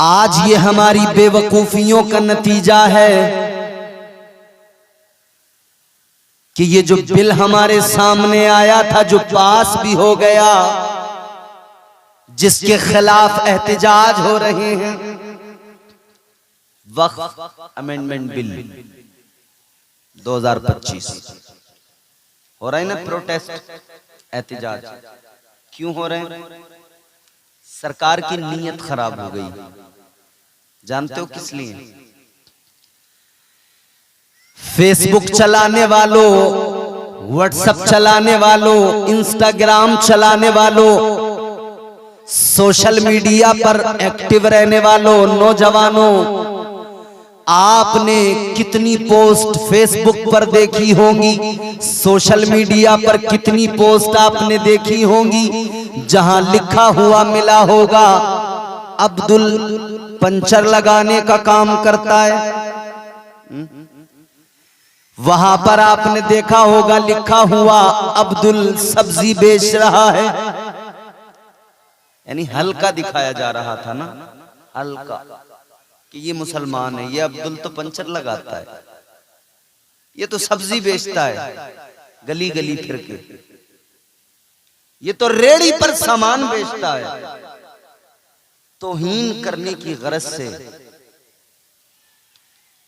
आज ये हमारी बेवकूफियों का नतीजा है कि ये जो बिल हमारे सामने आया था, जो पास भी हो गया, जिसके खिलाफ एहतजाज हो रहे हैं, वक्फ अमेंडमेंट बिल 2025 हो रहा है ना। प्रोटेस्ट, एहतजाज क्यों हो रहे हैं? सरकार की नीयत खराब हो गई। जानते हो किस लिए? फेसबुक चलाने वालों, व्हाट्सएप चलाने वालों, इंस्टाग्राम चलाने वालों, सोशल मीडिया पर एक्टिव रहने वालों, नौजवानों, आपने कितनी पोस्ट फेसबुक पर देखी होंगी, सोशल मीडिया पर कितनी पोस्ट आपने देखी होंगी जहां लिखा हुआ मिला होगा अब्दुल पंचर लगाने का काम करता है। वहां पर आपने देखा होगा लिखा हुआ अब्दुल सब्जी बेच रहा है। यानी हल्का दिखाया जा रहा था ना, हल्का, कि ये मुसलमान है, ये अब्दुल तो पंचर लगाता है, ये तो सब्जी बेचता है गली गली फिर के, ये तो रेड़ी पर सामान बेचता है। तौहीन करने की गरज से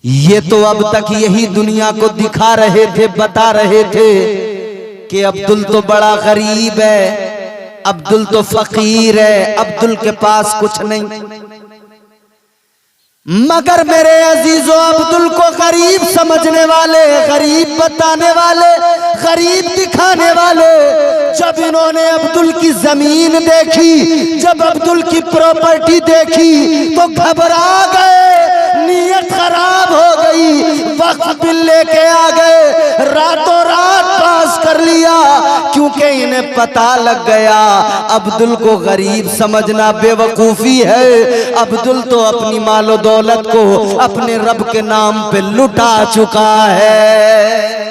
ये तो अब तक यही दुनिया को दिखा रहे थे, बता रहे थे कि अब्दुल तो बड़ा गरीब है, अब्दुल तो फकीर है, अब्दुल के पास कुछ नहीं। मगर मेरे अजीजों, अब्दुल को गरीब समझने वाले, गरीब बताने वाले, गरीब दिखाने वाले, जब इन्होंने अब्दुल की जमीन देखी, जब अब्दुल की प्रॉपर्टी देखी तो घबरा गए, नीयत खराब हो गई, वक्फ बिल लेके आ गए, रातों रात पास कर लिया, क्योंकि इन्हें पता लग गया अब्दुल को गरीब समझना बेवकूफी है। अब्दुल तो अपनी मालो दौलत को अपने रब के नाम पे लुटा चुका है।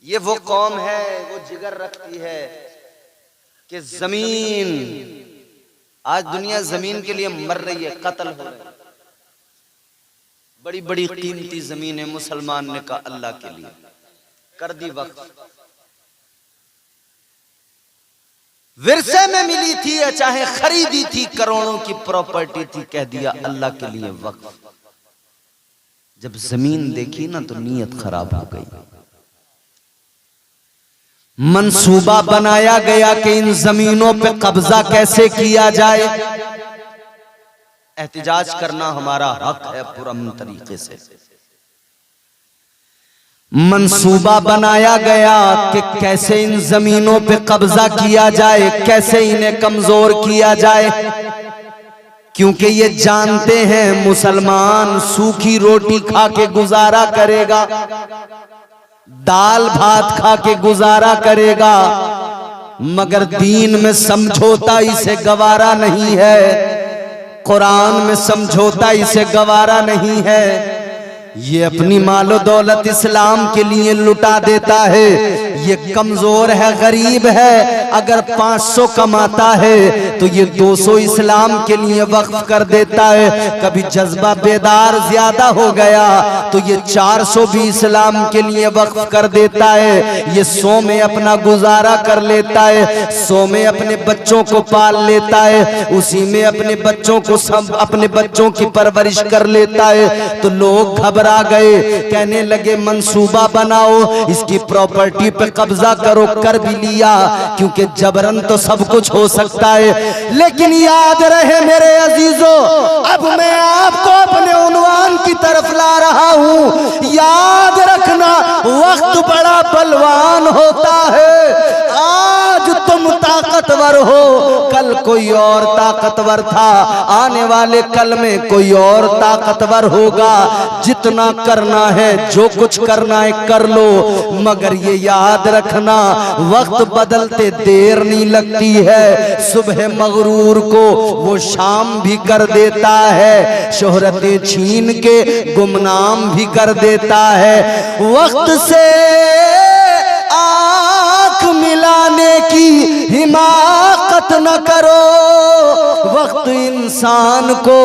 ये वो कौम है, वो जिगर रखती है कि जमीन, आज दुनिया जमीन के लिए मर रही है, कत्ल हो रहा है। बड़ी बड़ी कीमती जमीन है, मुसलमान ने कहा अल्लाह के लिए कर दी वक्फ। विरसे में मिली थी या चाहे खरीदी थी, करोड़ों की प्रॉपर्टी थी, कह दिया अल्लाह के लिए वक्फ। जब जमीन देखी ना तो नीयत खराब हो गई। मंसूबा बनाया गया कि इन जमीनों पे कब्जा कैसे किया जाए। एहतिजाज करना हमारा हक है पुरअमन तरीके से। मंसूबा बनाया गया कि कैसे इन जमीनों पे कब्जा किया जाए, कैसे इन्हें कमजोर किया जाए, क्योंकि ये जानते हैं मुसलमान सूखी रोटी खा के गुजारा करेगा, दाल भात खा के गुजारा करेगा, मगर दीन में समझौता इसे गवारा नहीं है, कुरान में समझौता इसे गवारा नहीं है। ये अपनी मालो दौलत इस्लाम के लिए लुटा देता है। ये कमजोर है, गरीब है, अगर 500 कमाता है तो ये 200 इस्लाम के लिए वक्फ कर देता है। कभी जज्बा बेदार ज्यादा हो गया तो ये 400 भी इस्लाम के लिए वक्फ कर देता है। ये 100 में अपना गुजारा कर लेता है, 100 में अपने बच्चों को पाल लेता है, उसी में अपने बच्चों को सब अपने बच्चों की परवरिश कर लेता है। तो लोग घबरा गए, कहने लगे मंसूबा बनाओ, इसकी प्रॉपर्टी पे कब्जा करो। कर भी लिया, क्योंकि जबरन तो सब कुछ हो सकता है। लेकिन याद रहे मेरे अजीजों, अब मैं आपको अपने उन्वान की तरफ ला रहा हूं। याद रखना, वक्त बड़ा बलवान होता है। आज तुम ताकतवर हो, कल कोई और ताकतवर था, आने वाले कल में कोई और ताकतवर होगा। जितना करना है, जो कुछ करना है कर लो, मगर ये याद रखना वक्त बदलते देर नहीं लगती है। सुबह मगरूर को वो शाम भी कर देता है, शोहरतें छीन के गुमनाम भी कर देता है। वक्त से आंख मिलाने की हिमाकत न करो, इंसान को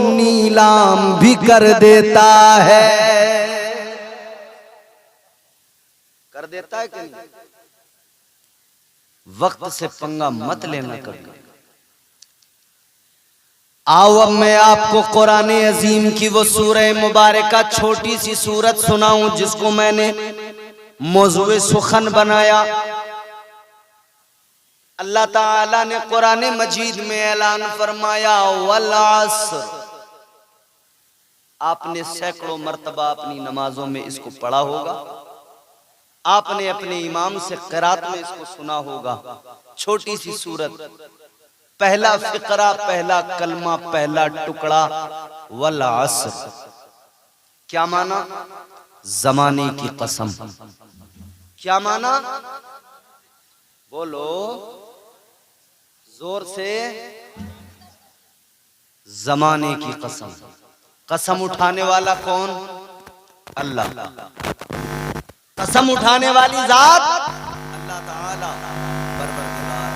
नीलाम भी कर देता है। कर देता है कि नहीं? वक्त से पंगा मत लेना कभी। आओ अब मैं आपको कुरान अजीम की वो सूरह मुबारका छोटी सी सूरत सुनाऊं जिसको मैंने मौज़ूए सुखन बनाया। अल्लाह ताला ने कुरान मजीद में ऐलान फरमाया वल अस्र। आपने सैकड़ों मर्तबा अपनी नमाजों में इसको पढ़ा होगा, आपने अपने इमाम से क़िरात में इसको सुना होगा। छोटी सी सूरत, पहला फिक्रा, पहला कलमा, पहला टुकड़ा, वल अस्र। क्या माना? जमाने की कसम। क्या माना? बोलो जोर से। जमाने की कसम। कसम उठाने वाला कौन? अल्लाह। कसम उठाने वाली जात अल्लाह ताला परवरदिगार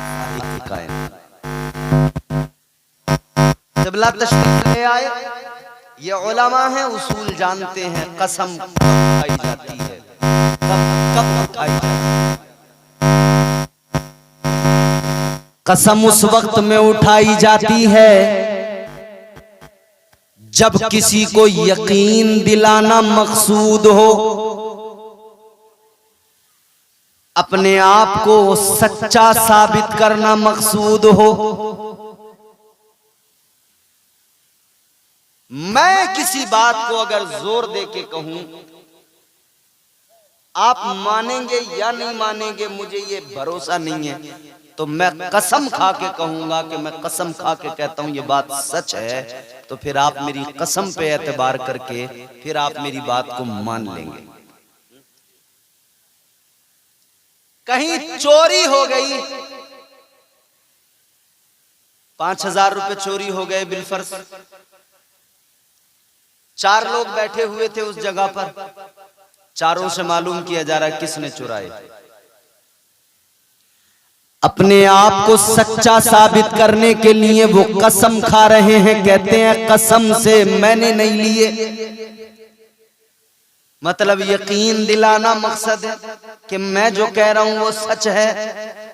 साहिब कायनात। क़िबला तशरीफ ले आए, ये उलमा हैं, उसूल जानते हैं कसम कब उठाई जाती है, कब उठाई जाती है। कसम उस वक्त में उठाई जाती है जब किसी को यकीन दिलाना मकसूद हो, अपने आप को सच्चा साबित करना मकसूद हो। मैं किसी बात को अगर जोर दे के कहूं, आप मानेंगे या नहीं मानेंगे मुझे ये भरोसा नहीं है, तो मैं कसम खा के कहूंगा कि मैं कसम खा के कहता हूं ये बात सच है, तो फिर आप मेरी कसम पे एतबार करके फिर आप मेरी बात को मान लेंगे। कहीं चोरी हो गई, 5,000 रुपए चोरी हो गए बिलफर्ज, 4 लोग बैठे हुए थे उस जगह पर, चारों से मालूम किया जा रहा है किसने चुराए। अपने आप को सच्चा साबित करने के लिए वो कसम खा रहे हैं, कहते हैं कसम से मैंने नहीं लिए। मतलब यकीन दिलाना मकसद है कि मैं जो कह रहा हूं वो सच है,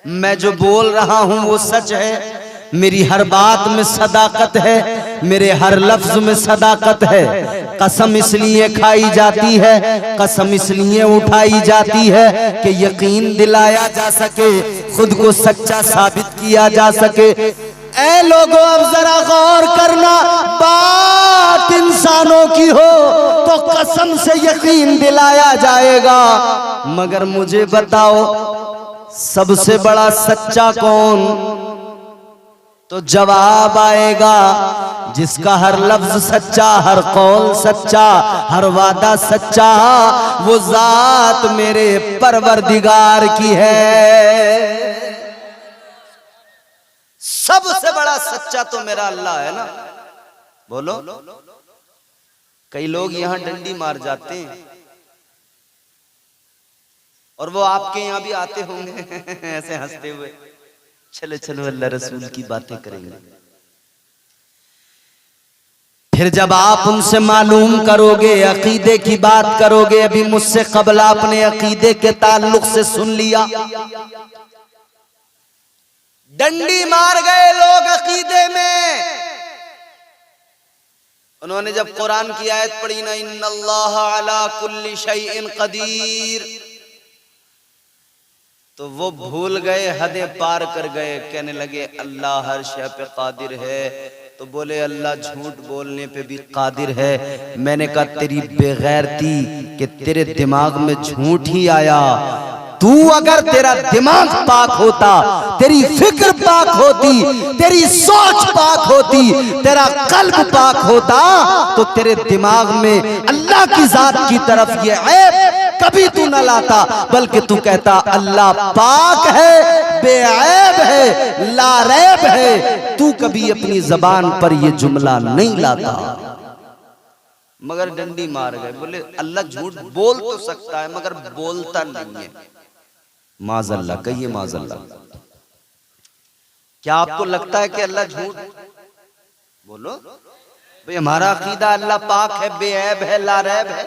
मैं जो बोल रहा हूं वो सच है, मेरी हर बात में सदाकत है, मेरे हर लफ्ज में सदाकत है। कसम इसलिए खाई जाती है, कसम इसलिए उठाई जाती है कि यकीन दिलाया जा सके, खुद को सच्चा साबित किया जा सके। ऐ लोगों अब जरा गौर करना, बात इंसानों की हो तो कसम से यकीन दिलाया जाएगा, मगर मुझे बताओ सबसे बड़ा सच्चा कौन? तो जवाब आएगा जिसका हर लफ्ज सच्चा, हर कौल सच्चा, हर वादा सच्चा, वो जात मेरे परवरदिगार की है। सबसे बड़ा सच्चा तो मेरा अल्लाह है ना। बोलो, कई लोग यहां डंडी मार जाते हैं और वो आपके यहां भी आते होंगे ऐसे हंसते हुए, चलो चलो अल्लाह रसूल की बातें करेंगे। फिर जब आप उनसे मालूम करोगे, अकीदे की बात करोगे, अभी मुझसे कबल आपने अकीदे के ताल्लुक से सुन लिया, डंडी मार गए लोग अकीदे में। उन्होंने जब कुरान की आयत पढ़ी ना, इन्नल्लाह अला कुल्ली शैइन कदीर, तो वो भूल गए, हदें पार कर गए, कहने लगे अल्लाह हर शय पे कादिर है। तो बोले अल्लाह झूठ बोलने पे भी कादिर है। मैंने कहा तेरी बेगैरती कि तेरे दिमाग में झूठ ही आया। तू अगर तेरा दिमाग पाक होता, तेरी फिक्र पाक होती, तेरी सोच पाक होती, तेरा कल्ब पाक होता, तो तेरे दिमाग में अल्लाह की जात की तरफ ये ऐब कभी तू न लाता, बल्कि तू कहता अल्लाह पाक है, बेऐब है, लारैब है। तू कभी अपनी जबान पर ये जुमला नहीं लाता, मगर डंडी मार गए। बोले अल्लाह झूठ बोल तो सकता है मगर बोलता नहीं है। माज़अल्लाह, कहिए माज़अल्लाह। क्या आपको लगता है कि अल्लाह झूठ बोलो भाई, हमारा अकीदा अल्लाह पाक है, बेऐब है, लारैब है।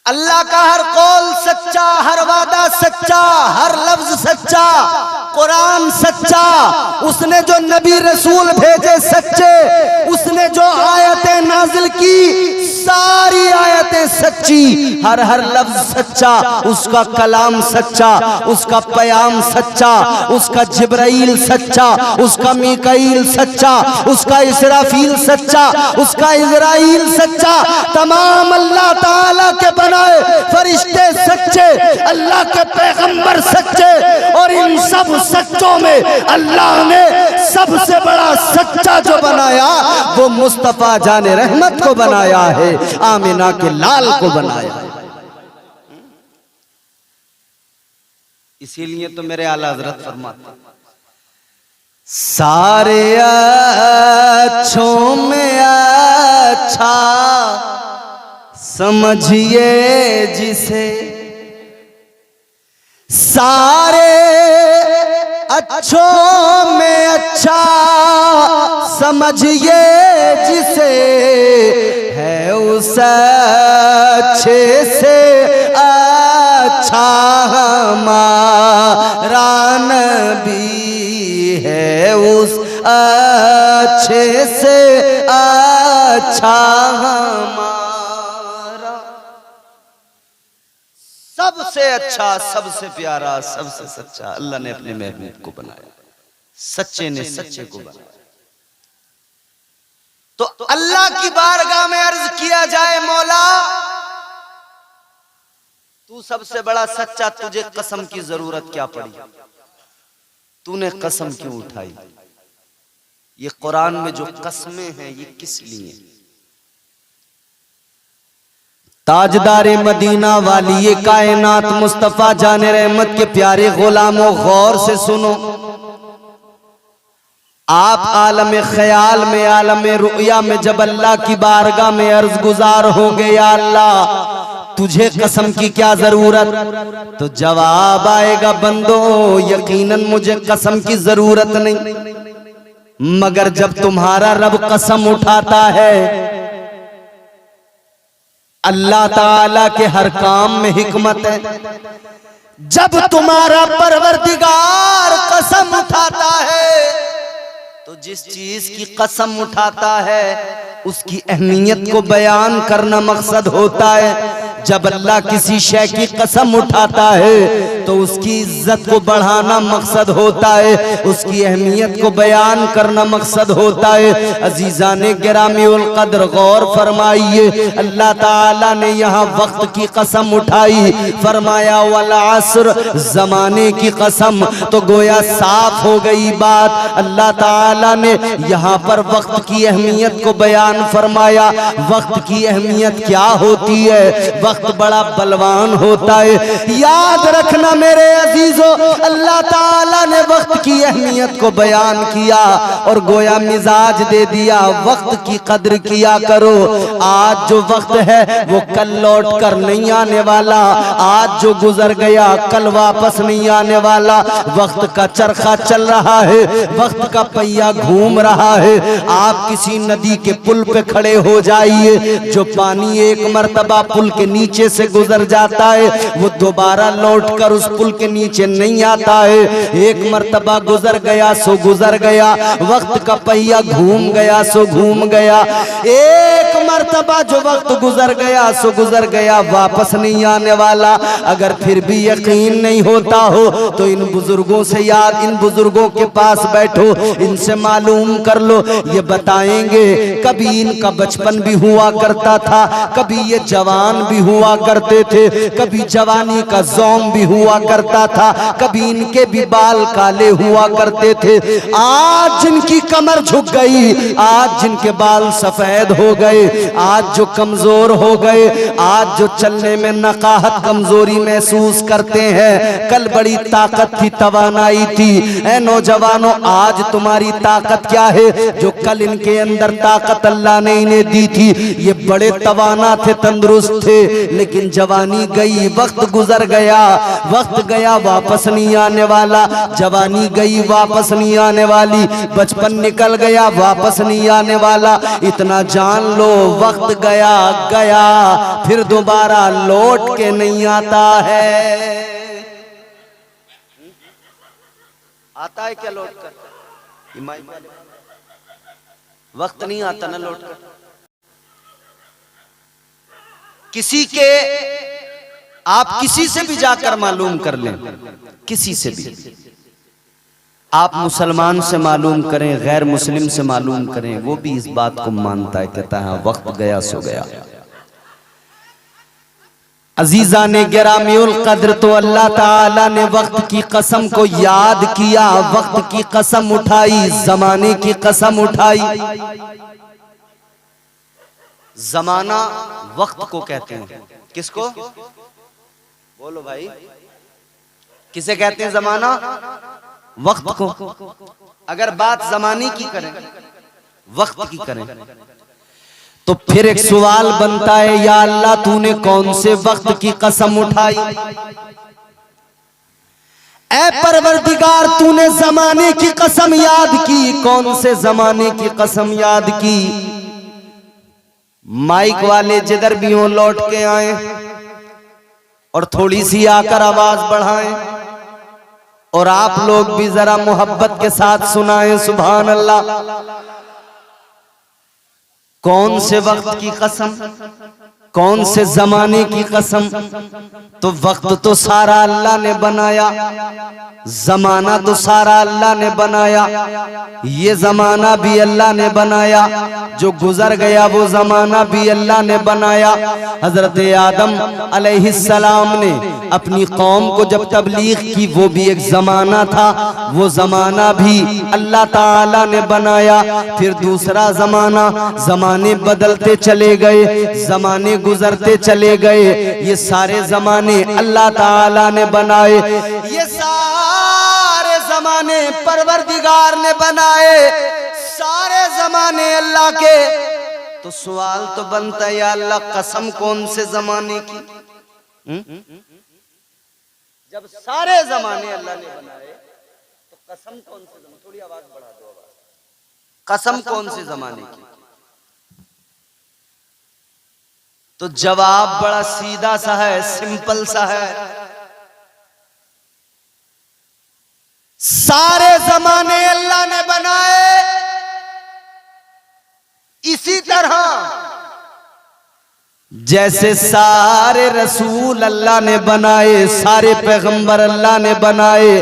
अल्लाह का हर कौल सच्चा, हर वादा सच्चा, हर लफ्ज सच्चा, कुरान सच्चा, उसने जो नबी रसूल भेजे सच्चे, उसने जो आयतें नाजिल की सारी आयतें सच्ची, हर हर लफ्ज सच्चा, उसका कलाम सच्चा, उसका पयाम सच्चा, उसका जिब्राइल सच्चा, उसका मीकाईल सच्चा, उसका इसराफील सच्चा, उसका इजराइल सच्चा, तमाम अल्लाह ताला के बनाए फरिश्ते सच्चे, अल्लाह के पैगंबर सच्चे, और इन सब सच्चों में अल्लाह ने सबसे बड़ा सच्चा जो बनाया वो मुस्तफा जाने रहमत को बनाया है, आमिना के लाल को बनाया है। इसीलिए तो मेरे आला हजरत फरमाते, सारे अच्छों में अच्छा समझिए जिसे, सारे अच्छों में अच्छा समझिए जिसे, है उस अच्छे से अच्छा हमारा नबी, है उस अच्छे से अच्छा हमारा, सबसे अच्छा, सबसे प्यारा, सबसे सच्चा अल्लाह ने अपने महबूब को बनाया, सच्चे ने सच्चे को बनाया। तो अल्लाह की बारगाह में अर्ज किया जाए, मौला तू सबसे बड़ा सच्चा, तुझे कसम की जरूरत क्या पड़ी, तूने कसम क्यों उठाई? ये कुरान में जो कसमें हैं ये किस लिए? ताजदारे मदीना वाली ये कायनात मुस्तफा जाने रहमत के प्यारे गुलामों, गौर से सुनो। आप आलम ख्याल में, आलम रुया में जब अल्लाह की बारगाह में अर्ज गुजार हो गए, या अल्लाह तुझे कसम की क्या जरूरत, तो जवाब आएगा, बंदो यकीनन मुझे कसम की जरूरत नहीं, मगर जब तुम्हारा रब कसम उठाता है, अल्लाह ताला के हर काम में हिकमत है। जब तुम्हारा परवरदिगार कसम उठाता है तो जिस चीज की कसम उठाता है उसकी अहमियत को बयान करना मकसद होता है। जब अल्लाह किसी शय की कसम उठाता है तो उसकी इज्जत को बढ़ाना मकसद होता है, उसकी अहमियत को बयान करना मकसद होता है। अजीजाने गिरामी उल कद्र, गौर फरमाइए, अल्लाह ताला ने यहाँ वक्त की कसम उठाई, फरमाया वल अस्र, जमाने की कसम, तो गोया साफ हो गई बात। अल्लाह ताला ने यहाँ पर वक्त की अहमियत को बयान फरमाया। वक्त की अहमियत क्या होती है? वक्त बड़ा बलवान होता है। याद रखना मेरे अजीजों, अल्लाह ताला ने वक्त की अहमियत को बयान किया और गोया मिजाज दे दिया, वक्त की कद्र किया करो। आज जो वक्त है वो कल लौट कर नहीं आने वाला, आज जो गुजर गया कल वापस नहीं आने वाला। वक्त का चरखा चल रहा है, वक्त का पहिया घूम रहा है। आप किसी नदी के पुल पे खड़े हो जाइए, जो पानी एक मर्तबा पुल के नीचे से गुजर जाता है वो दोबारा लौटकर उस पुल के नीचे नहीं आता है। एक मर्तबा गुजर गया सो गुजर गया, वक्त का पहिया घूम गया सो घूम गया। एक मर्तबा जो वक्त गुजर गया सो गुजर गया, वापस नहीं आने वाला। अगर फिर भी यकीन नहीं होता हो तो इन बुजुर्गों से याद, इन बुजुर्गों के पास बैठो, इनसे मालूम कर लो, ये बताएंगे कभी इनका बचपन भी हुआ करता था, कभी ये जवान भी हुआ करते थे, कभी जवानी का ज़ौम भी हुआ करता था, कभी इनके भी बाल काले हुआ करते थे। आज जिनकी कमर झुक गई, आज जिनके बाल सफेद हो गए, गए, आज जो कमजोर हो गए, आज जो चलने में नकाहत कमजोरी महसूस करते हैं, कल बड़ी ताकत थी, तवानाई थी। ऐ नौजवानों, आज तुम्हारी ताकत क्या है? जो कल इनके अंदर ताकत अल्लाह ने इन्हें दी थी, ये बड़े तवाना थे, तंदुरुस्त थे, लेकिन जवानी गई, वक्त गुजर गया, वक्त गया वापस नहीं आने वाला, जवानी गई वापस नहीं आने वाली, बचपन निकल गया वापस नहीं आने वाला। इतना जान लो, वक्त गया गया, फिर दोबारा लौट के नहीं आता है। आता है क्या लौट कर? वक्त नहीं आता ना लौट कर। किसी के, आप किसी से भी जाकर मालूम कर लें, किसी से भी आप मुसलमान से मालूम करें, गैर मुस्लिम से मालूम करें, वो भी इस बात को मानता है, कहता है वक्त गया सो गया। अजीजा ने गिरामीउल कद्र, तो अल्लाह ताला ने वक्त की कसम को याद किया, वक्त की कसम उठाई, जमाने की कसम उठाई। जमाना वक्त को कहते हैं। किसको? बोलो भाई, किसे कहते हैं जमाना? वक्त को। अगर बात जमाने की करें, वक्त की करें, तो फिर एक सवाल बनता है, या अल्लाह तूने कौन से वक्त की कसम उठाई? ऐ परवरदिगार, तूने जमाने की कसम याद की, कौन से जमाने की कसम याद की? माइक वाले जिधर भी हो लौट के आए और थोड़ी सी आकर आवाज बढ़ाएं, और आप लोग भी जरा मोहब्बत के साथ सुनाएं सुभान अल्लाह। कौन से वक्त की कसम, कौन से जमाने की कसम? तो वक्त तो सारा अल्लाह ने बनाया, जमाना तो सारा अल्लाह ने बनाया, ये जमाना भी अल्लाह ने बनाया, जो गुजर गया वो जमाना भी अल्लाह ने बनाया। हजरत आदम अलैहिस्सलाम ने अपनी कौम को जब तबलीग की, वो भी एक जमाना था, वो जमाना भी अल्लाह ताला ने बनाया। फिर दूसरा जमाना, जमाने बदलते चले गए, जमाने गुजरते चले गए, ये सारे जमाने अल्लाह ताला ने बनाए, ये सारे जमाने परवरदिगार ने बनाए, सारे जमाने अल्लाह के। तो सवाल तो बनता है, या अल्लाह कसम कौन से जमाने की? जब सारे जमाने अल्लाह ने बनाए तो कसम कौन से जमाने? थोड़ी आवाज बढ़ा दो, आवाज। कसम कौन से जमाने की? तो जवाब बड़ा सीधा सा है, सिंपल सा है, सारे जमाने अल्लाह ने बनाए। इसी तरह जैसे सारे रसूल अल्लाह ने बनाए, सारे पैगंबर अल्लाह ने बनाए,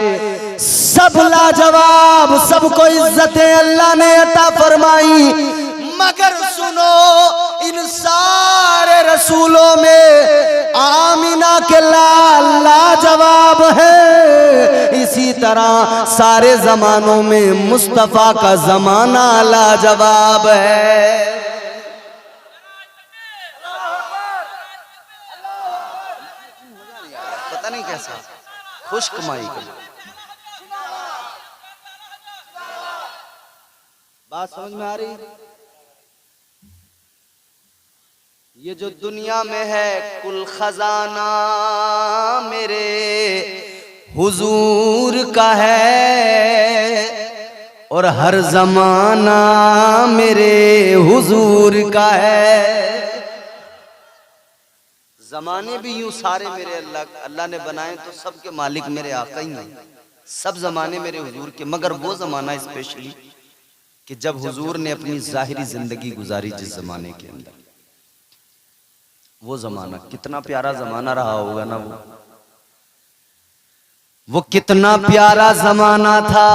सब लाजवाब, सबको इज्जतें अल्लाह ने अता फरमाई, मगर सुनो, इन सारे रसूलों में आमिना के लाल लाजवाब है। इसी तरह सारे जमानों में मुस्तफा का जमाना लाजवाब है। पता नहीं कैसा खुश्क माई का बात समझ में आ रही? ये जो दुनिया में है कुल खजाना मेरे हुजूर का है, और हर जमाना मेरे हुजूर का है। जमाने भी यूं सारे मेरे अल्लाह ने बनाए, तो सबके मालिक मेरे आका ही हैं, सब जमाने मेरे हुजूर के। मगर वो जमाना स्पेशली कि जब हुजूर ने अपनी जाहिरी जिंदगी गुजारी जिस जमाने के अंदर, वो जमाना कितना प्यारा जमाना रहा होगा ना। वो कितना प्यारा जमाना था।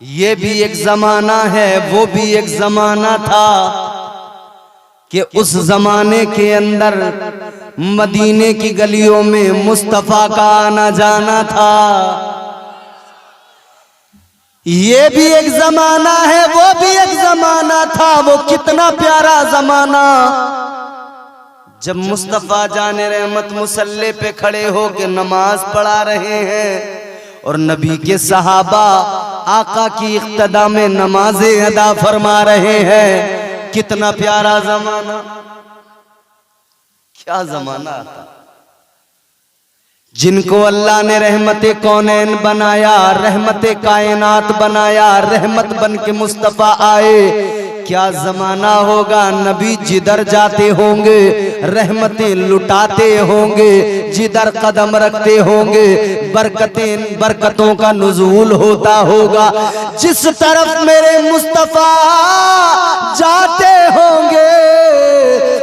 ये भी एक जमाना है, वो भी एक जमाना था कि उस जमाने के अंदर मदीने की गलियों में मुस्तफा का आना जाना था। ये भी एक जमाना है, वो भी एक जमाना था। वो कितना प्यारा जमाना जब मुस्तफा जाने रहमत मुसल्ले पे खड़े होके नमाज पढ़ा रहे हैं और नबी के सहाबा आका की इक्तदा में नमाजें अदा फरमा रहे हैं। कितना प्यारा जमाना, क्या जमाना था। जिनको अल्लाह ने रहमते कौनैन बनाया, रहमते कायनात बनाया, रहमत बन के मुस्तफा आए। क्या जमाना होगा, नबी जिधर जाते होंगे रहमतें लुटाते होंगे, जिधर कदम रखते होंगे बरकतों का नुज़ूल होता होगा। जिस तरफ मेरे मुस्तफा जाते होंगे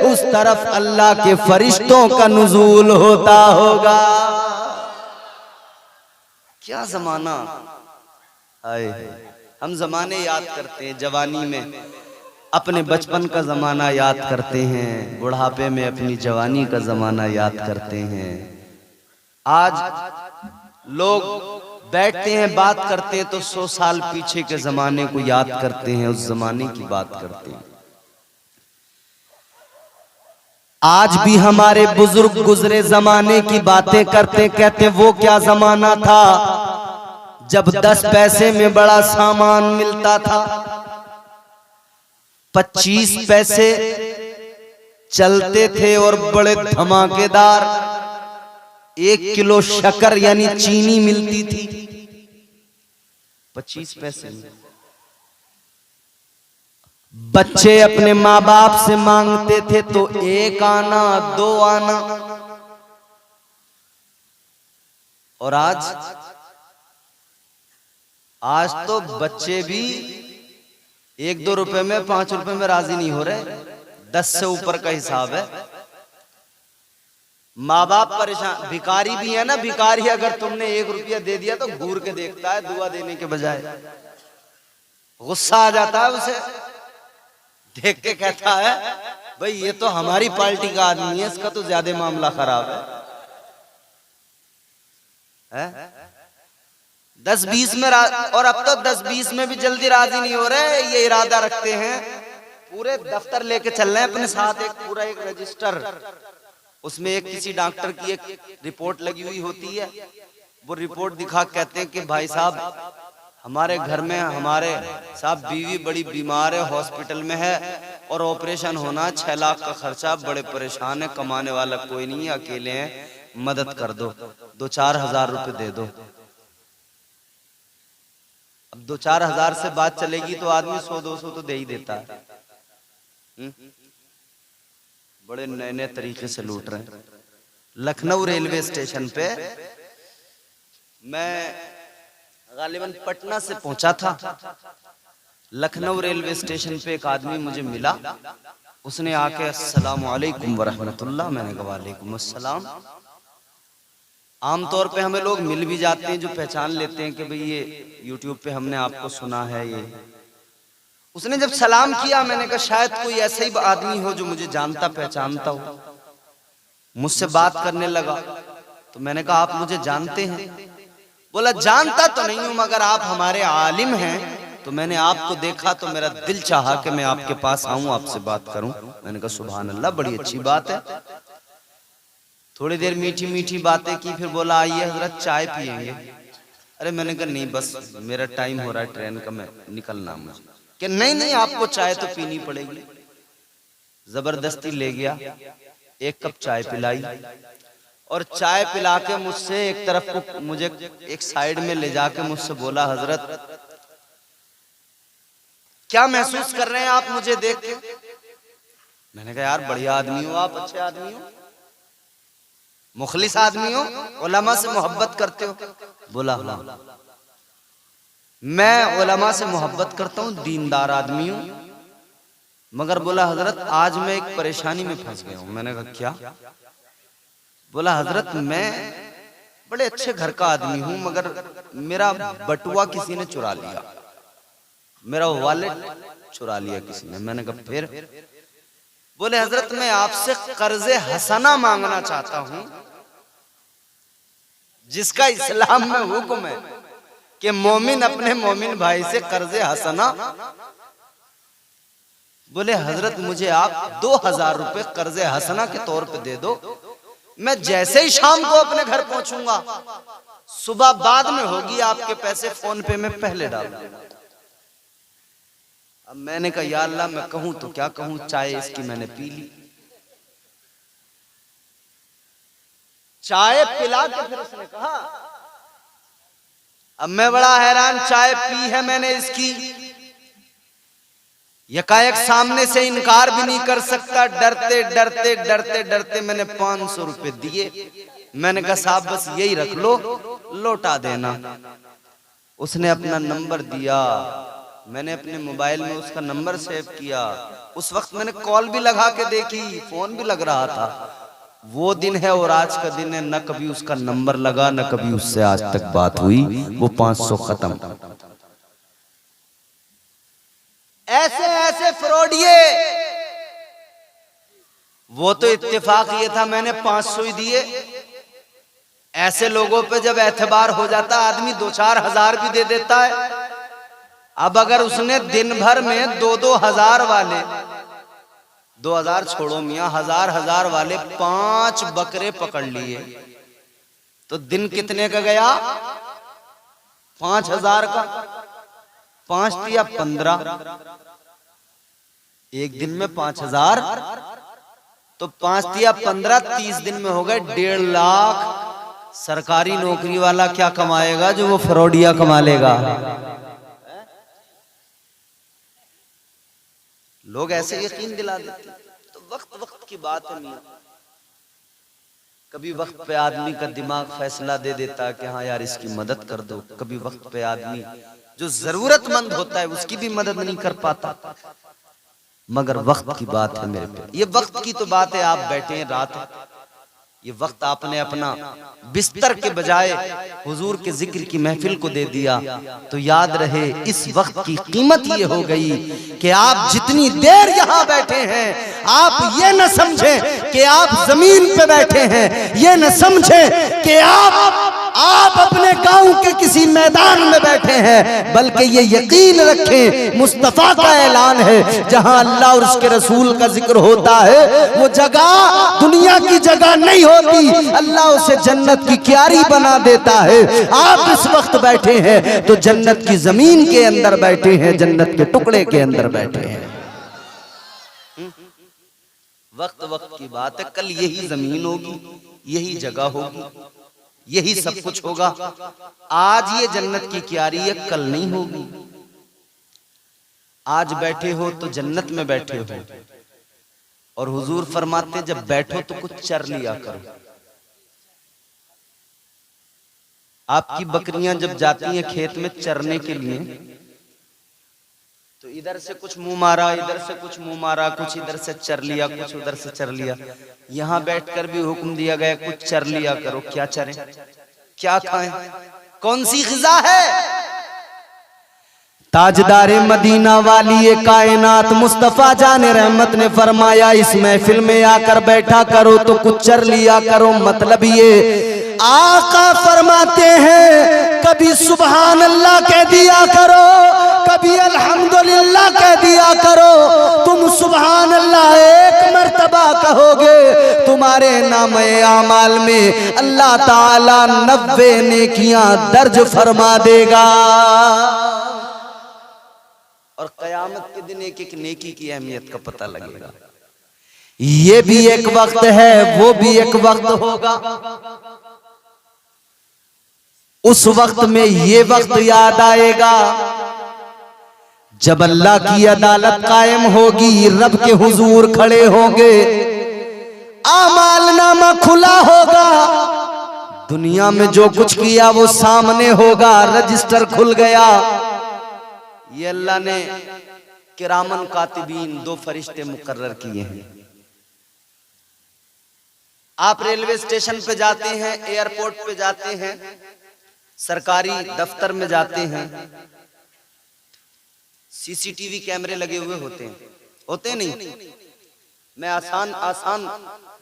उस तरफ अल्लाह के फरिश्तों का नुज़ूल होता होगा। क्या जमाना आए। हम जमाने याद करते हैं, जवानी में अपने बचपन का जमाना याद करते हैं, बुढ़ापे में अपनी जवानी का जमाना याद करते हैं। आज लोग बैठते हैं बात करते हैं तो 100 साल पीछे के जमाने को याद करते हैं, उस जमाने की बात करते हैं। आज भी हमारे बुजुर्ग गुजरे जमाने की बातें करते, कहते वो क्या जमाना था जब 10 पैसे में बड़ा सामान मिलता था, 25 पैसे चलते थे और बड़े धमाकेदार 1 किलो शक्कर यानी चीनी मिलती थी 25 पैसे में। बच्चे अपने माँ बाप से मांगते थे तो 1 आना 2 आना, और आज तो बच्चे भी 1-2 रुपए में 5 रुपए में राजी नहीं हो रहे, 10 से ऊपर का हिसाब है। माँ बाप परेशान, भिखारी भी है ना, भिखारी अगर तुमने 1 रुपया दे दिया तो घूर के देखता है दुआ देने के बजाय, गुस्सा आ जाता है उसे देख के, कहता है भाई ये तो हमारी पार्टी का आदमी है, इसका तो ज्यादा मामला खराब है? 10-20 में और अब तो 10-20 में भी जल्दी राजी नहीं हो रहे। ये इरादा रखते हैं पूरे दफ्तर लेके चल रहे हैं अपने साथ, एक रजिस्टर, उसमें एक किसी डॉक्टर की एक रिपोर्ट लगी हुई होती है। वो रिपोर्ट दिखा कहते हैं कि भाई साहब हमारे घर में हमारे साहब बीवी बड़ी बीमार है, हॉस्पिटल में है और ऑपरेशन होना, 6 लाख का खर्चा, बड़े परेशान है, कमाने वाला कोई नहीं है, अकेले हैं, मदद कर दो, 2-4 हजार रुपए दे दो। अब 2-4 हजार से बात चलेगी तो आदमी 100-200 तो दे ही देता है। बड़े नए नए तरीके से लूट रहे हैं। लखनऊ रेलवे स्टेशन पे मैं गालिबन पटना से पहुंचा था, लखनऊ रेलवे स्टेशन पे एक आदमी मुझे मिला, उसने आके अस्सलाम वालेकुम वरहमतुल्लाह, मैंने कहा वालेकुम अस्सलाम। आमतौर पे हमें लोग मिल भी जाते हैं जो पहचान लेते हैं कि भाई ये यूट्यूब पे हमने आपको सुना है। ये उसने जब सलाम किया मैंने कहा शायद कोई ऐसा ही आदमी हो जो मुझे जानता पहचानता हो, मुझसे बात करने लगा। तो मैंने कहा आप मुझे जानते हैं? बोला जानता तो नहीं हूं मगर आप हमारे आलिम हैं, तो मैंने आपको देखा तो मेरा दिल चाहा कि मैं आपके पास आऊं, आपसे बात करूं। मैंने कहा सुभान अल्लाह, बड़ी अच्छी बात है। थोड़ी देर मीठी मीठी बातें की, फिर बोला आइए हजरत चाय पियेंगे। अरे मैंने कहा नहीं बस मेरा टाइम हो रहा है ट्रेन का, मैं निकलना मुझे। कि नहीं आपको चाय तो पीनी पड़ेगी। जबरदस्ती ले गया, 1 कप चाय पिलाई और चाय पिला के मुझसे एक तरफ को मुझे एक साइड में ले जाके मुझसे बोला हजरत क्या महसूस कर रहे हैं आप मुझे देख के? मैंने कहा यार बढ़िया आदमी हो आप, अच्छे आदमी हो, मुखलिस आदमी हो, उलमा से मोहब्बत करते हो। बोला मैं उलमा से मोहब्बत करता हूँ, दीनदार आदमी हूँ, मगर बोला हजरत आज मैं एक परेशानी में फंस गया हूँ। मैंने कहा क्या? बोला हजरत मैं बड़े अच्छे घर का आदमी हूँ मगर मेरा बटुआ किसी ने चुरा लिया, मेरा वॉलेट चुरा लिया किसी ने। मैंने कहा फिर? बोले हजरत मैं आपसे कर्जे हसना मांगना चाहता हूं जिसका इस्लाम में हुक्म है कि मोमिन अपने मोमिन भाई से कर्जे हसना, बोले हजरत मुझे आप 2000 रुपए कर्जे हसना के तौर पे दे दो, मैं जैसे ही शाम को अपने घर पहुंचूंगा, सुबह बाद में होगी, आपके पैसे फोन पे में पहले डाल दूंगा। अब मैंने कहा या अल्लाह, मैं कहूं तो क्या कहूं, चाय इसकी मैंने पी ली। चाय पिला के फिर उसने कहा, अब मैं बड़ा हैरान, चाय पी है मैंने इसकी, यकायक सामने से इनकार भी नहीं कर सकता, डरते डरते डरते डरते मैंने 500 रुपए दिए। मैंने कहा साहब बस यही रख लो, लौटा देना। उसने अपना नंबर दिया, मैंने अपने मोबाइल में उसका नंबर सेव किया। उस वक्त मैंने कॉल भी लगा के देखी, फोन भी लग रहा था। वो दिन है और आज का दिन है, न कभी उसका नंबर लगा, न कभी उससे आज तक बात हुई। वो 500 खत्म। ऐसे ऐसे फ्रॉडिये, वो तो इत्तेफाक ये था मैंने 500 ही दिए। ऐसे लोगों पे जब एतबार हो जाता आदमी 2-4 हजार भी दे देता है। अब अगर उसने दिन भर में 2-2 हजार वाले, 2000 छोड़ो मियां, 1000 वाले 5 बकरे पकड़ लिए, तो दिन कितने का गया? 5000 का। 5 या 15, एक दिन में 5000, तो 5 या 15, 30 दिन में हो गए 1.5 लाख। सरकारी नौकरी वाला क्या कमाएगा जो वो फ्रॉडिया कमा लेगा? लोग ऐसे यकीन दिला देते। तो वक्त वक्त की बात है मियां, कभी वक्त पे आदमी का दिमाग फैसला दे देता है कि हाँ यार इसकी मदद कर दो। कभी वक्त पे आदमी जो जरूरतमंद होता है उसकी भी मदद नहीं कर पाता। मगर वक्त की बात है मेरे पे, ये वक्त की तो बात है। आप बैठे हैं, रात है, ये वक्त आपने अपना बिस्तर के बजाय हुजूर के जिक्र की महफिल को दे दिया, तो याद रहे इस वक्त की कीमत ये हो गई कि आप जितनी देर यहाँ बैठे हैं, आप ये न समझें कि आप जमीन पे बैठे हैं, ये न समझें कि आप अपने गांव के किसी मैदान में बैठे हैं, बल्कि ये यकीन रखें मुस्तफा का ऐलान है, जहां अल्लाह और उसके रसूल का जिक्र होता है वो जगह दुनिया की जगह नहीं होती, अल्लाह उसे जन्नत की क्यारी बना देता है। आप इस वक्त बैठे हैं तो जन्नत की जमीन के अंदर बैठे हैं, जन्नत के टुकड़े के अंदर बैठे हैं। वक्त वक्त की बात है, कल यही जमीन होगी, यही जगह होगी, यही सब कुछ होगा। आज ये जन्नत की क्यारी है, कल नहीं होगी। आज बैठे हो तो जन्नत में बैठे हो, और हुजूर फरमाते जब बैठो तो कुछ चर लिया करो। आपकी बकरियां जब जाती हैं खेत में चरने के लिए, तो इधर से कुछ मुंह मारा, इधर से कुछ मुंह मारा, कुछ इधर से चर लिया, कुछ उधर से चर लिया। यहाँ बैठकर भी हुक्म दिया गया कुछ चर लिया करो। क्या चरें, क्या खाएं, कौन सी ग़िज़ा है? ताजदारे मदीना वाली कायनात मुस्तफा जाने रहमत ने फरमाया इस महफिल में आकर बैठा करो तो कुछ चर लिया करो। मतलब ये आका फरमाते हैं कभी सुबहान अल्लाह कह दिया करो, कभी अल्हम्दुलिल्लाह कह दिया करो। तुम सुबहान अल्लाह एक मर्तबा कहोगे, तुम्हारे नामे आमाल में अल्लाह ताला 90 नेकियां दर्ज फरमा देगा। और कयामत के दिन एक एक नेकी की अहमियत का पता लगेगा। ये भी एक वक्त है, वो भी एक वक्त होगा। उस वक्त में ये वक्त याद आएगा जब अल्लाह की अदालत कायम होगी, रब के हुजूर खड़े होंगे, आमालनामा खुला होगा, दुनिया में जो कुछ किया वो सामने होगा, रजिस्टर खुल गया। ये अल्लाह ने किरामन कातिबीन 2 फरिश्ते मुकर्रर किए हैं। आप रेलवे स्टेशन पे जाते हैं, एयरपोर्ट पे जाते हैं, सरकारी दफ्तर में जाते हैं, सीसीटीवी कैमरे लगे हुए होते नहीं। मैं आसान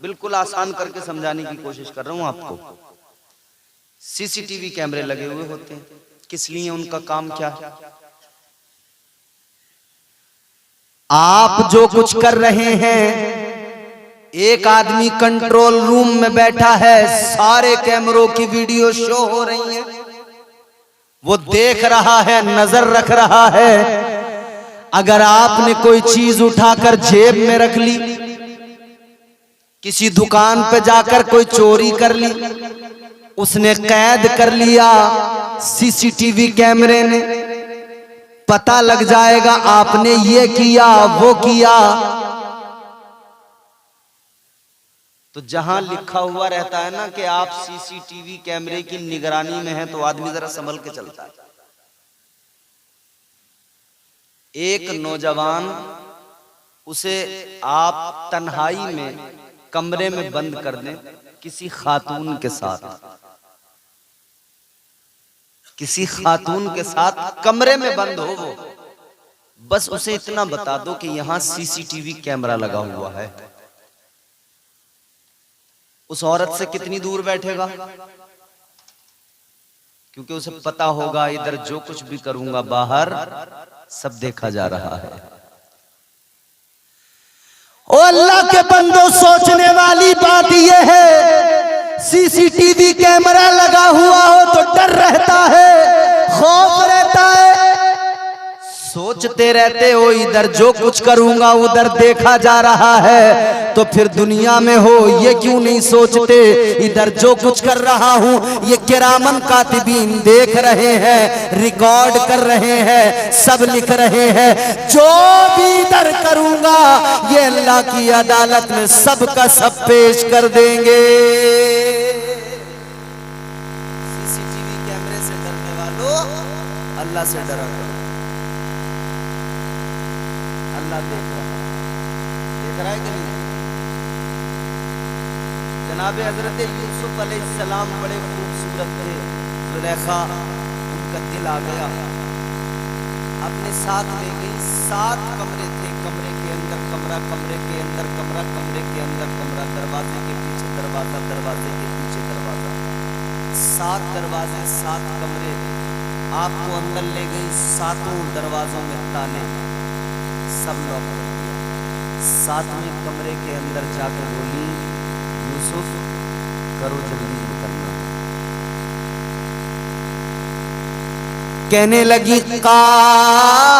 बिल्कुल आसान करके समझाने की कोशिश कर रहा हूं आपको। सीसीटीवी कैमरे लगे हुए होते हैं। किस लिए, उनका काम क्या है? आप जो कुछ कर रहे हैं, एक आदमी कंट्रोल रूम में बैठा है, सारे कैमरों की वीडियो शो हो रही है, वो देख रहा है, नजर रख रहा है। अगर आपने कोई चीज उठाकर जेब में रख ली, किसी दुकान पे जाकर कोई चोरी कर ली, उसने कैद कर लिया सीसीटीवी कैमरे ने, पता लग जाएगा आपने ये किया वो किया। तो जहां लिखा हुआ रहता है ना कि आप सीसीटीवी कैमरे की निगरानी में हैं, तो आदमी जरा संभल के चलता है। एक नौजवान, उसे आप तन्हाई में कमरे में बंद कर दें, किसी खातून के साथ, किसी खातून के साथ कमरे में बंद हो वो, बस उसे इतना बता दो कि यहां सीसीटीवी कैमरा लगा हुआ है। उस औरत से कितनी दूर बैठेगा? क्योंकि उसे पता होगा इधर जो कुछ भी करूंगा बाहर सब देखा जा रहा है। ओ अल्लाह के बंदो, सोचने वाली बात यह है, सीसीटीवी कैमरा लगा हुआ हो तो डर रहता है, खौफ रहता है, सोचते रहते हो इधर जो कुछ करूंगा उधर देखा जा रहा है। तो फिर दुनिया में हो ये क्यों नहीं सोचते, इधर जो कुछ कर रहा हूं ये किरामन कातिबीन देख रहे हैं, रिकॉर्ड कर रहे हैं, सब लिख रहे हैं। जो भी इधर करूंगा ये अल्लाह की अदालत में सब का सब पेश कर देंगे। सीसीटीवी कैमरे से डरने वालों, अल्लाह से डरा करो। अल्लाह देख रहा है कि नहीं? जनाबे हजरत यूसुफ अलैहिस्सलाम बड़े खूबसूरत थे। जुलेखा उनका दिल आ गया, अपने साथ ले गई। 7 कमरे थे, कमरे के अंदर कमरा, कमरे के अंदर कमरा, कमरे के अंदर कमरा, दरवाजे के पीछे दरवाजा, दरवाजे के पीछे दरवाजा, 7 दरवाजे, 7 कमरे। आपको अंदर ले गई, 7 दरवाजों में ताले, सब लॉक कर दिया। 7वें कमरे के अंदर जाकर बोली, यूसुफ करो जल्दी निकलना। कहने लगी, कालत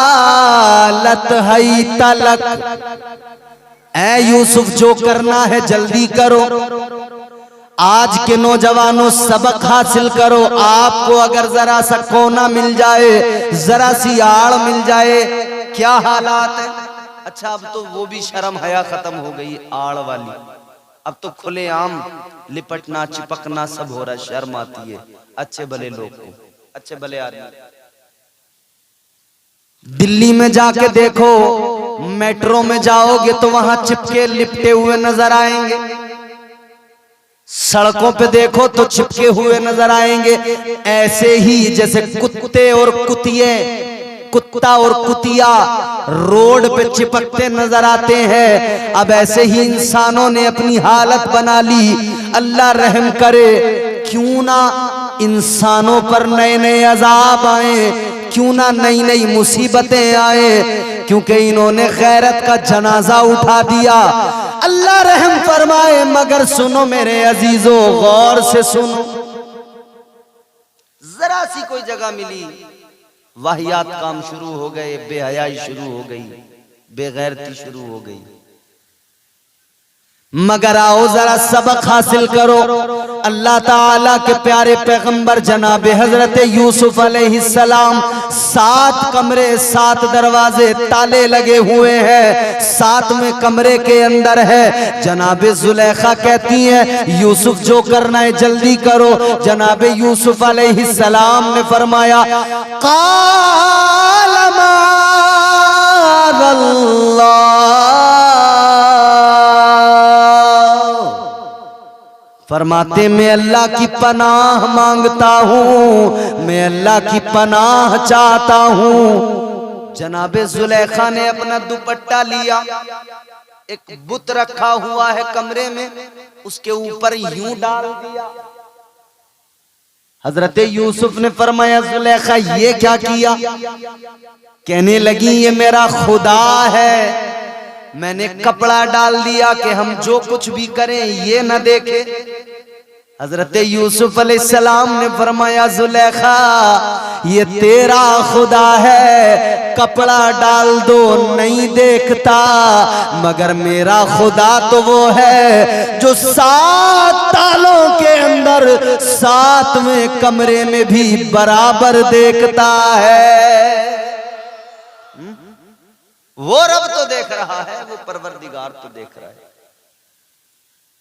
हई तलक, ऐ यूसुफ जो करना है जल्दी करो। आज के नौजवानों सबक हासिल करो। आपको अगर जरा सा कोना मिल जाए, जरा सी आड़ मिल जाए, क्या हालात है। अच्छा, अब तो वो भी शर्म हया खत्म हो गई, आड़ वाली। अब तो खुलेआम लिपटना चिपकना सब हो रहा, शर्म आती है अच्छे भले लोग को, अच्छे भले आदमी। दिल्ली में जाके देखो, मेट्रो में जाओगे तो वहां चिपके लिपटे हुए नजर आएंगे, सड़कों पे देखो तो चिपके हुए नजर आएंगे। ऐसे ही जैसे कुत्ते और कुतिये, कुत्ता और कुतिया रोड पे चिपकते नजर आते हैं, अब ऐसे ही इंसानों ने अपनी हालत बना ली। अल्लाह रहम करे, क्यों ना इंसानों पर नए नए अजाब आए, क्यों ना नई नई मुसीबतें आए, क्योंकि इन्होंने गैरत का जनाजा उठा दिया। अल्लाह रहम फरमाए। मगर सुनो मेरे अजीजों, गौर से सुनो, जरा सी कोई जगह मिली, वाहियात काम शुरू हो गए, बेहयाई शुरू हो गई, बेगैरती शुरू हो गई। मगर आओ जरा सबक हासिल करो। अल्लाह ताला के प्यारे पैगंबर जनाब हजरत यूसुफ अलैहिस्सलाम, 7 कमरे, 7 दरवाजे, ताले लगे हुए हैं, 7वें कमरे के अंदर है। जनाब जुलेखा कहती है, यूसुफ जो करना है जल्दी करो। जनाब यूसुफ अलैहिस्सलाम ने फरमाया, क़ाल फरमाते, मैं अल्लाह की पनाह मांगता हूँ, मैं अल्लाह की पनाह चाहता हूँ। जनाबे जुलेखा ने अपना दुपट्टा लिया, एक बुत रखा हुआ है कमरे में, उसके ऊपर यूं डाल दिया, हजरत यूसुफ ने फरमाया जुलेखा ये क्या किया? कहने लगी ये मेरा खुदा है, मैंने कपड़ा डाल दिया कि हम जो कुछ भी करें ये न देखे। हजरत यूसुफ अलैहिस्सलाम ने फरमाया जुलेखा ये तेरा खुदा है, कपड़ा डाल दो नहीं देखता, मगर मेरा खुदा तो वो है जो 7 तालों के अंदर 7वें कमरे में भी बराबर देखता है। वो रब तो देख रहा है, वो परवरदिगार तो देख रहा है।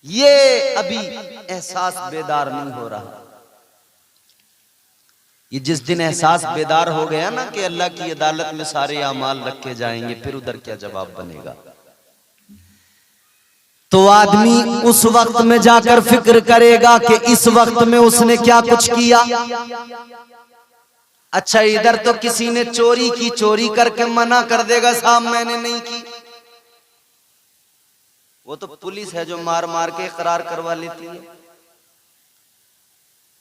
ये अभी एहसास बेदार नहीं हो रहा। ये जिस दिन एहसास बेदार हो गया ना कि अल्लाह की अदालत में सारे अमाल रखे जाएंगे, फिर उधर क्या जवाब बनेगा, तो आदमी उस वक्त में जाकर फिक्र करेगा कि इस वक्त में उसने क्या कुछ किया। अच्छा इधर तो किसी ने चोरी की, चोरी करके मना कर देगा साहब मैंने नहीं की। वो तो पुलिस है जो मार मार के इकरार करवा लेती है।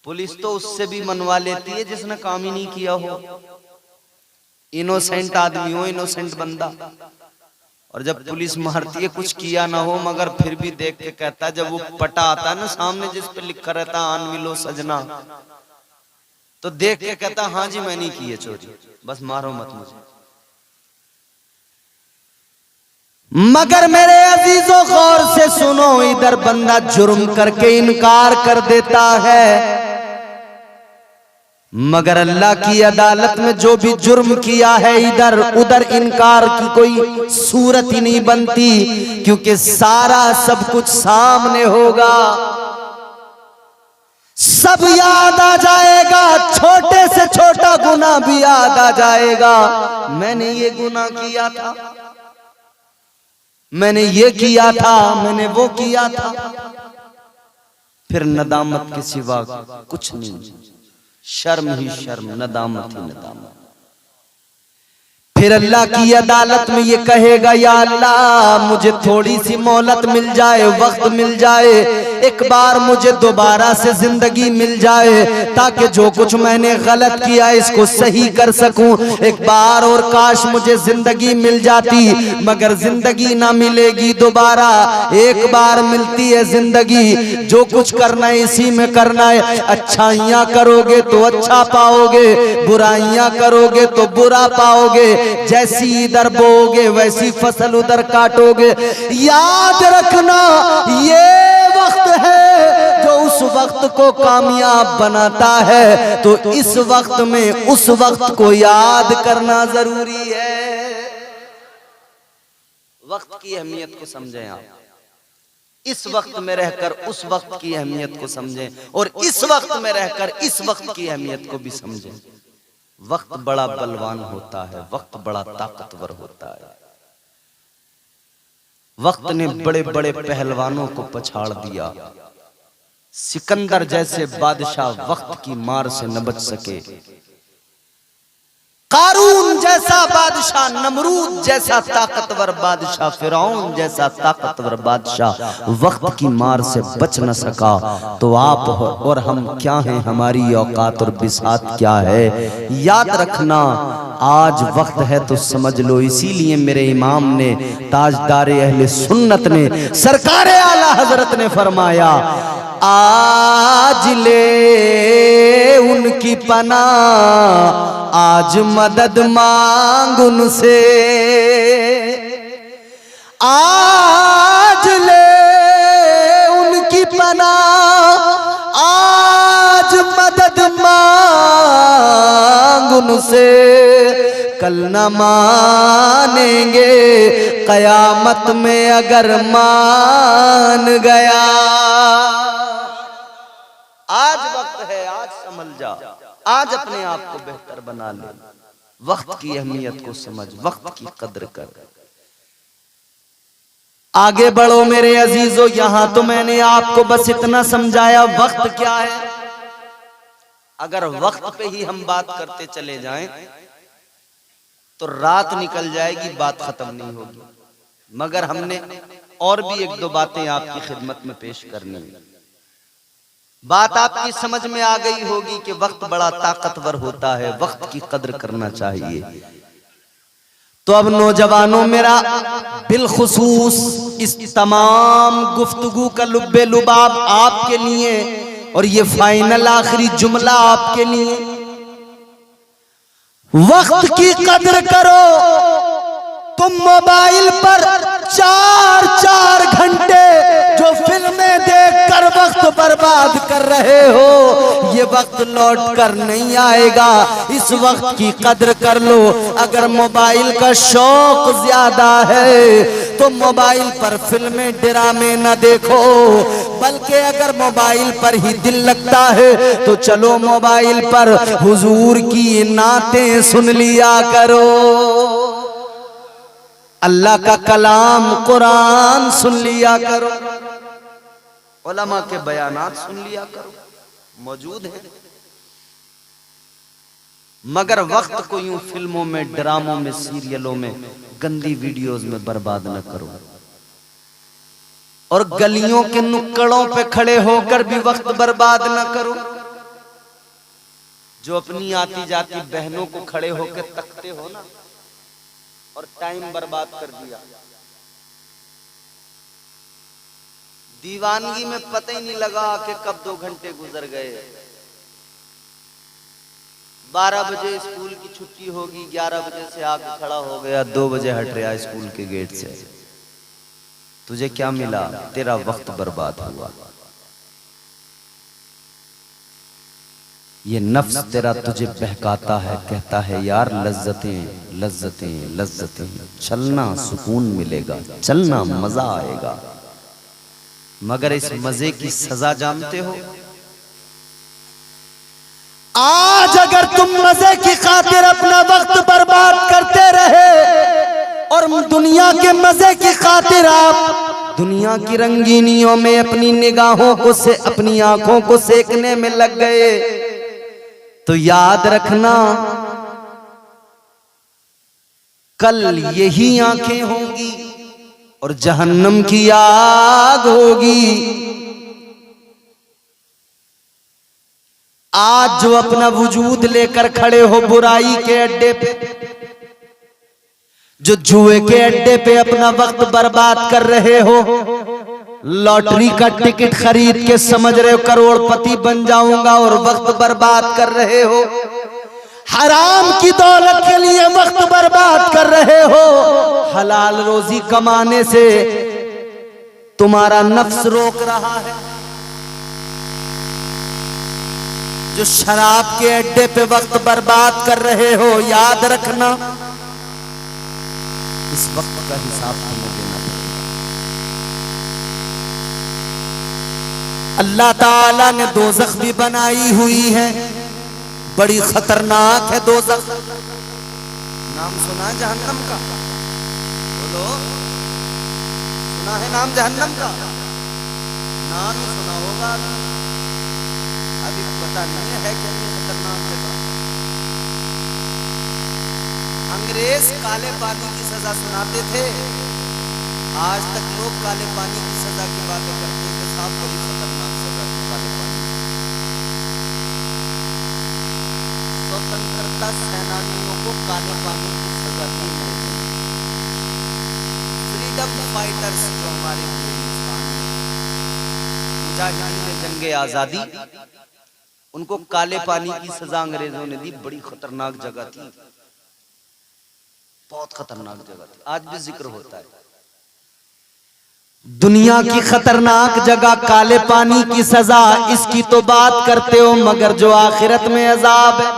पुलिस तो उससे भी मनवा लेती है जिसने काम ही नहीं किया हो, इनोसेंट आदमी हो, इनोसेंट बंदा। और जब पुलिस मारती है कुछ किया ना हो, मगर फिर भी देख के कहता है, जब वो पटा आता है ना सामने जिस पे लिखा रहता आन मिलो सजना, तो देख के कहता हाँ जी मैं नहीं की है चोरी, बस मारो मत मुझे। मगर मेरे अजीजों गौर से सुनो, इधर बंदा जुर्म करके इनकार कर देता है, मगर अल्लाह की अदालत में जो भी जुर्म किया है इधर उधर इनकार की कोई सूरत ही नहीं बनती, क्योंकि सारा सब कुछ सामने होगा, सब याद आ जाएगा, छोटे से छोटा गुनाह भी याद आ जाएगा। मैंने ये गुनाह किया था, मैंने ये किया था, मैंने वो किया था, फिर नदामत के सिवा कुछ नहीं, शर्म ही शर्म, नदामत ही नदामत। फिर अल्लाह की अदालत में ये कहेगा या अल्लाह मुझे थोड़ी सी मोहलत मिल जाए, वक्त मिल जाए, एक बार मुझे दोबारा से जिंदगी मिल जाए ताकि जो कुछ मैंने गलत किया इसको सही कर सकूं। एक बार और काश मुझे जिंदगी मिल जाती, मगर जिंदगी ना मिलेगी दोबारा, एक बार मिलती है जिंदगी, जो कुछ करना है इसी में करना है। अच्छाइयां करोगे तो अच्छा पाओगे, बुराइयां करोगे तो बुरा पाओगे, जैसी इधर बोओगे वैसी फसल उधर काटोगे। याद रखना ये वक्त है जो उस वक्त को कामयाब बनाता है, तो इस वक्त में उस वक्त को याद करना जरूरी है। वक्त की अहमियत को समझें आप, इस वक्त में रहकर उस वक्त की अहमियत को समझें, और इस वक्त में रहकर इस वक्त की अहमियत को भी समझें। वक्त बड़ा बलवान होता है, वक्त बड़ा ताकतवर होता है। वक्त ने बड़े बड़े पहलवानों को पछाड़ दिया, सिकंदर जैसे बादशाह वक्त की मार से न बच सके, कारून जैसा बादशाह, नमरूद जैसा ताकतवर बादशाह, फिरौन जैसा ताकतवर बादशाह वक्त की मार से बच न सका, तो आप और हम क्या हैं, हमारी औकात और बिसात क्या है। याद रखना आज वक्त है तो समझ लो। इसीलिए मेरे इमाम ने, ताजदारे अहले सुन्नत ने, सरकारे आला हजरत ने फरमाया आज ले उनकी पनाह, आज मदद मांग उनसे, आज ले उनकी पनाह, आज मदद मांग उनसे, कल न मानेंगे कयामत में अगर मान गया। आज वक्त है, आज समझ जा, आज अपने आप को बेहतर बना ले, वक्त की अहमियत को समझ, वक्त की कद्र कर। आगे बढ़ो मेरे अजीजों, यहां तो मैंने आपको बस इतना समझाया वक्त क्या है। अगर वक्त पे ही हम बात करते चले जाएं तो रात निकल जाएगी, बात खत्म नहीं होगी। मगर हमने और भी एक दो बातें आपकी खिदमत में पेश करनी है। बात आपकी समझ में आ गई होगी कि वक्त बड़ा ताकतवर होता है, वक्त की कद्र करना चाहिए। तो अब नौजवानों, मेरा बिलखुसूस इस तमाम गुफ्तगू का लुब्बे लुबाब आपके लिए, और ये फाइनल आखिरी जुमला आपके लिए, वक्त की कद्र करो। तुम मोबाइल पर 4-4 घंटे जो फिल्में देखकर वक्त बर्बाद कर रहे हो, ये वक्त लौट कर नहीं आएगा। इस वक्त की कद्र कर लो। अगर मोबाइल का शौक ज्यादा है तो मोबाइल पर फिल्में ड्रामे न देखो, बल्कि अगर मोबाइल पर ही दिल लगता है तो चलो मोबाइल पर हुजूर की नातें सुन लिया करो, अल्लाह का कलाम कुरान सुन लिया करो, उलमा के बयानात सुन लिया करो, मौजूद है। मगर वक्त को यूं फिल्मों में, ड्रामों में, सीरियलों में, गंदी वीडियोस में बर्बाद न करो। और गलियों के नुक्कड़ों पे खड़े होकर भी वक्त बर्बाद न करो। जो अपनी आती जाती बहनों को खड़े होकर तकते हो ना, और टाइम बर्बाद कर दिया। दीवानगी में पता ही नहीं लगा कि कब 2 घंटे गुजर गए। 12 बजे स्कूल की छुट्टी होगी, 11 बजे से आके खड़ा हो गया, 2 बजे हट रहा स्कूल के गेट से। तुझे क्या मिला? तेरा वक्त बर्बाद हुआ। ये नफ्स तेरा तुझे बहकाता है, कहता है यार लज्जतें लज्जतें लज्जतें, चलना सुकून मिलेगा, चलना मजा आएगा। मगर इस मजे की सजा जानते हो? आज अगर तुम मजे की खातिर अपना वक्त बर्बाद करते रहे और दुनिया के मजे की खातिर आप दुनिया की रंगीनियों में अपनी निगाहों को से अपनी आंखों को सेकने में लग गए, तो याद रखना कल यही आंखें होंगी और जहन्नम की आग होगी। आज जो अपना वजूद लेकर खड़े हो बुराई के अड्डे पे, जो जुए के अड्डे पे अपना वक्त बर्बाद कर रहे हो, लॉटरी का टिकट खरीद के समझ रहे हो करोड़पति बन जाऊंगा और वक्त बर्बाद कर रहे हो, हराम की दौलत के लिए वक्त बर्बाद कर रहे हो, हलाल रोजी कमाने से तुम्हारा नफ्स रोक रहा है, जो शराब के अड्डे पे वक्त बर्बाद कर रहे हो, याद रखना इस वक्त का हिसाब तुम्हें देना पड़ेगा। अल्लाह ताला ने दोज़ख भी बनाई हुई है, बड़ी खतरनाक है दोज़ख। नाम सुना है जहन्नम का? बोलो, सुना है नाम जहन्नम का? नाम ही सुना होगा, अभी पता नहीं है क्या खतरनाक जगह। अंग्रेज काले पानी की सजा सुनाते थे, आज तक लोग काले पानी की सजा की बातें करते थे। साहब बड़ी खतरनाक सजा है काले पानी। स्वतंत्रता सेनानियों को काले पानी की सजा दी है। फ्रीडम फाइटर्स जो हमारे हिंदुस्तान में मुजाहिदीन जंगे आजादी, उनको काले पानी की सजा अंग्रेजों ने दी। बड़ी खतरनाक जगह थी, बहुत खतरनाक जगह थी, आज भी जिक्र होता है। दुनिया की खतरनाक जगह काले पानी की सजा, इसकी तो बात करते हो, मगर जो आखिरत में अजाब है,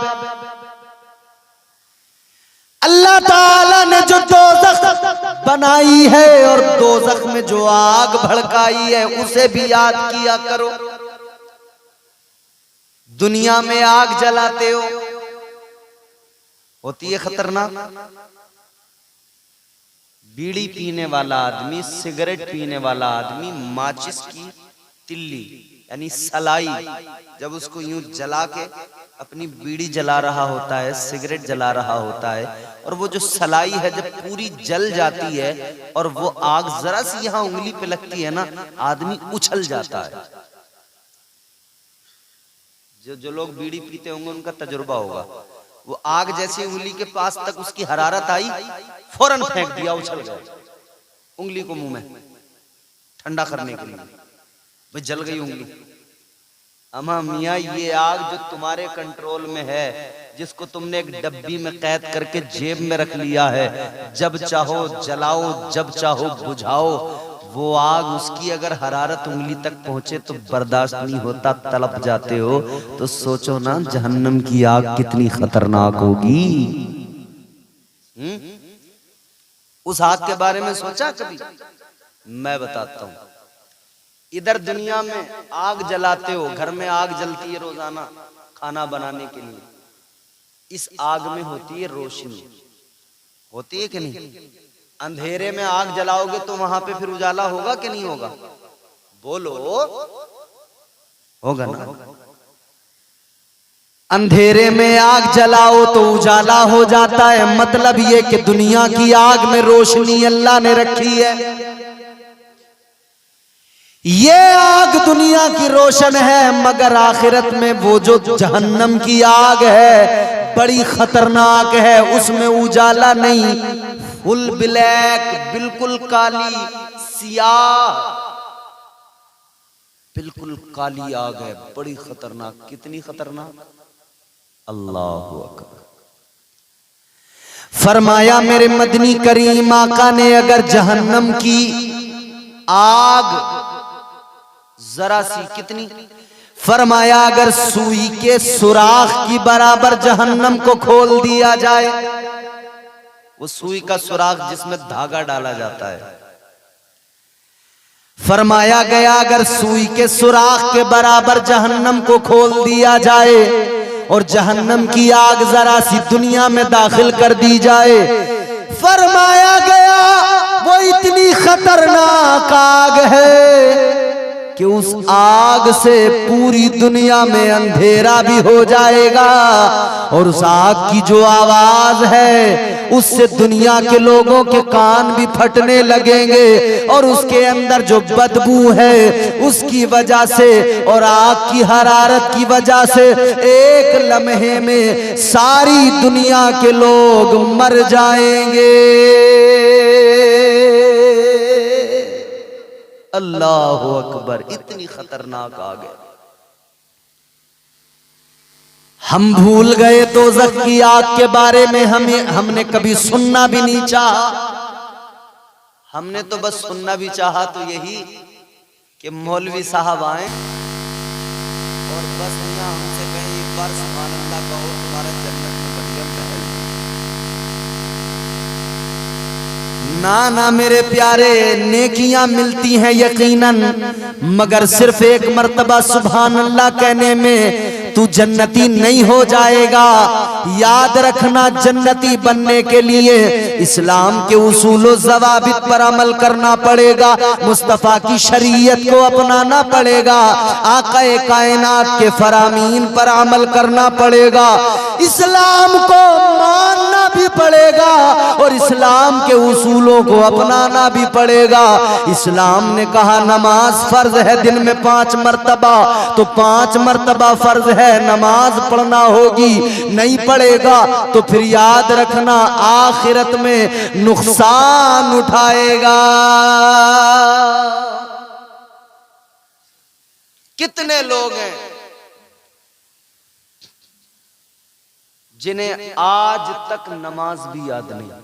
अल्लाह ताला ने जो दोज़ख बनाई है और दोज़ख में जो आग भड़काई है, उसे भी याद किया करो। दुनिया में आग जलाते हो, होती है खतरनाक। बीड़ी पीने वाला आदमी, सिगरेट पीने वाला आदमी, माचिस की तिल्ली यानी सलाई, जब उसको यूं जला के अपनी बीड़ी जला रहा होता है, सिगरेट जला रहा होता है, और वो जो सलाई है जब पूरी जल जाती है और वो आग जरा सी यहां उंगली पे लगती है ना, आदमी उछल जाता है। जो लोग बीड़ी पीते होंगे उनका तजुर्बा होगा। वो आग जैसी उंगली के पास तक उसकी हरारत आई, फौरन फेंक दिया, उछल गया उंगली को मुंह में ठंडा करने के लिए, भाई जल गई उंगली। अमा मियाँ ये आग जो तुम्हारे कंट्रोल में है, जिसको तुमने एक डब्बी में कैद करके जेब में रख लिया है, जब चाहो जलाओ, जब चाहो बुझाओ, वो आग उसकी अगर हरारत उंगली तक पहुंचे तो बर्दाश्त नहीं होता, तड़प जाते हो। तो सोचो ना जहन्नम की आग कितनी खतरनाक होगी। उस आग के बारे में सोचा कभी? मैं बताता हूं। इधर दुनिया में आग जलाते हो, घर में आग जलती है रोजाना खाना बनाने के लिए। इस आग में होती है रोशनी, होती है कि नहीं? अंधेरे में आग जलाओगे तो वहां पे फिर उजाला होगा कि नहीं होगा? बोलो, होगा ना? अंधेरे में आग जलाओ तो उजाला हो जाता है। मतलब ये कि दुनिया की आग में रोशनी अल्लाह ने रखी है। ये आग दुनिया की रोशन है, मगर आखिरत में वो जो जहन्नम की आग है बड़ी खतरनाक है। उसमें उजाला नहीं, फुल ब्लैक, बिल्कुल काली सियाह, बिल्कुल काली आग है, बड़ी खतरनाक। कितनी खतरनाक? अल्लाहु अकबर। फरमाया मेरे मदनी करीम आका ने, अगर जहन्नम की आग जरा सी, कितनी? फरमाया अगर सुई के सुराख की बराबर जहन्नम को खोल दिया जाए, वो सुई का सुराख जिसमें धागा डाला जाता है, फरमाया गया अगर सुई के सुराख के बराबर जहन्नम को खोल दिया जाए और जहन्नम की आग जरा सी दुनिया में दाखिल कर दी जाए, फरमाया गया वो इतनी खतरनाक आग है कि उस आग से पूरी दुनिया में अंधेरा भी हो जाएगा, और उस आग की जो आवाज है उससे दुनिया के लोगों के कान भी फटने लगेंगे, और उसके अंदर जो बदबू है उसकी वजह से और आग की हरारत की वजह से एक लम्हे में सारी दुनिया के लोग मर जाएंगे। अल्लाहु अकबर। इतनी खतरनाक आग है। हम भूल गए दोज़ख की आग के बारे में। हमने कभी सुनना भी नहीं चाहा। हमने तो बस सुनना भी चाहा तो यही कि मौलवी साहब आए और बस यहाँ हमसे कहें एक बार सुभान अल्लाह कहो, तुम्हारा जन्नत में बढ़िया महल। ना ना मेरे प्यारे, नेकियां मिलती हैं यकीनन, मगर सिर्फ एक मर्तबा सुभान अल्लाह कहने में तू जन्नती नहीं हो जाएगा। याद रखना, जन्नती बनने के लिए इस्लाम के उसूल ज़वाबित पर अमल करना पड़ेगा, मुस्तफ़ा की शरीयत को अपनाना पड़ेगा, आक़ाए कायनात के फरामीन पर अमल करना पड़ेगा, इस्लाम को मानना भी पड़ेगा और इस्लाम के उसूलों को अपनाना भी पड़ेगा। इस्लाम ने कहा नमाज फर्ज है दिन में 5 मर्तबा, तो 5 मर्तबा फर्ज है, नमाज पढ़ना होगी। नहीं पड़ेगा तो फिर याद रखना आखिरत में नुकसान उठाएगा। कितने लोग हैं जिन्हें आज तक नमाज भी याद नहीं।